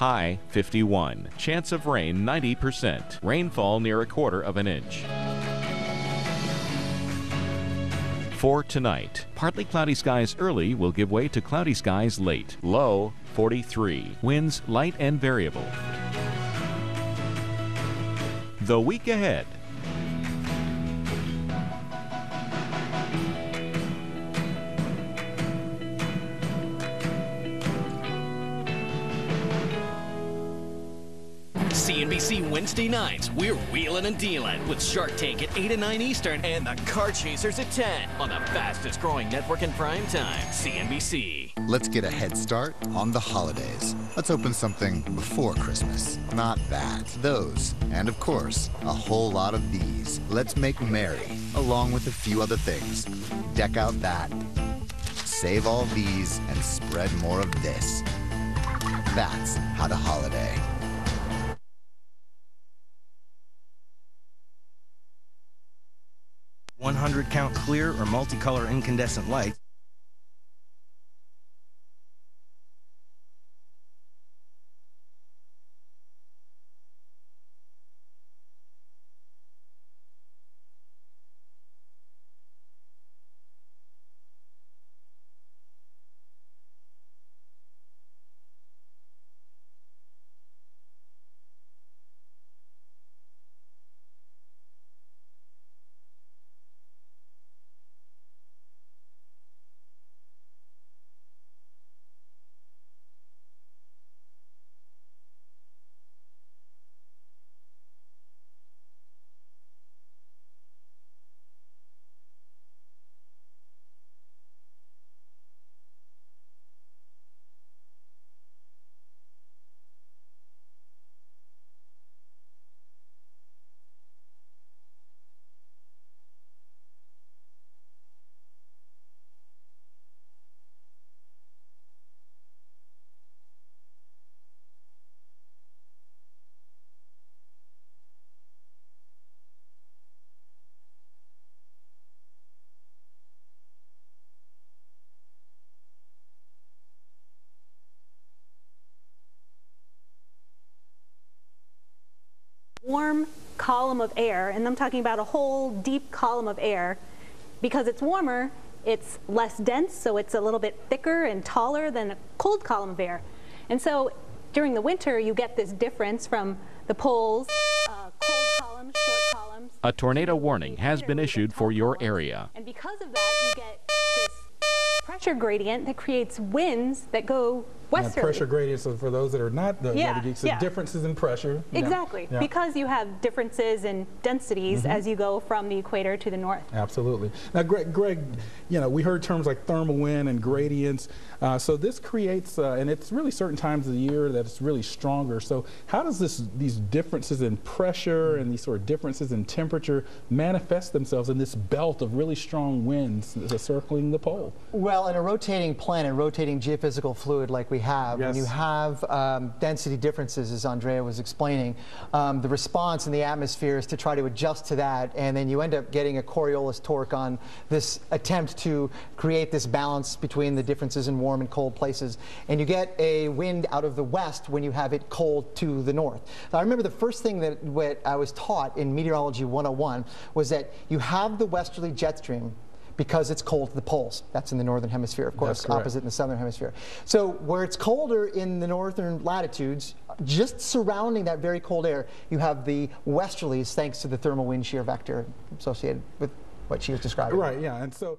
high 51. Chance of rain 90%. Rainfall near 1/4 inch. For tonight, partly cloudy skies early will give way to cloudy skies late. Low 43. Winds light and variable. The week ahead. CNBC Wednesday nights, we're wheeling and dealing with Shark Tank at 8 and 9 Eastern and the Car Chasers at 10 on the fastest growing network in prime time, CNBC. Let's get a head start on the holidays. Let's open something before Christmas. Not that, those. And of course, a whole lot of these. Let's make merry, along with a few other things. Deck out that. Save all these and spread more of this. That's how to holiday. 100 count clear or multicolor incandescent lights. Warm column of air, and I'm talking about a whole deep column of air. Because it's warmer, it's less dense, so it's a little bit thicker and taller than a cold column of air. And so during the winter, you get this difference from the poles, cold columns, short columns. A tornado warning has been issued for your area. And because of that, you get this pressure gradient that creates winds that go westerly. Pressure gradients, so for those that are not the geeks, the differences in pressure. Exactly, because you have differences in densities as you go from the equator to the north. Absolutely. Now, Greg, we heard terms like thermal wind and gradients. So this creates, and it's really certain times of the year that it's really stronger. So how does these differences in pressure and these sort of differences in temperature manifest themselves in this belt of really strong winds circling the pole? Well, in a rotating planet, rotating geophysical fluid like we have, when you have density differences, as Andrea was explaining, the response in the atmosphere is to try to adjust to that, and then you end up getting a Coriolis torque on this attempt to create this balance between the differences in warm and cold places, and you get a wind out of the west when you have it cold to the north. Now, I remember the first thing that I was taught in Meteorology 101 was that you have the westerly jet stream because it's cold to the poles. That's in the northern hemisphere, of course, opposite in the southern hemisphere. So where it's colder in the northern latitudes, just surrounding that very cold air, you have the westerlies thanks to the thermal wind shear vector associated with what she was describing. Right, yeah, and so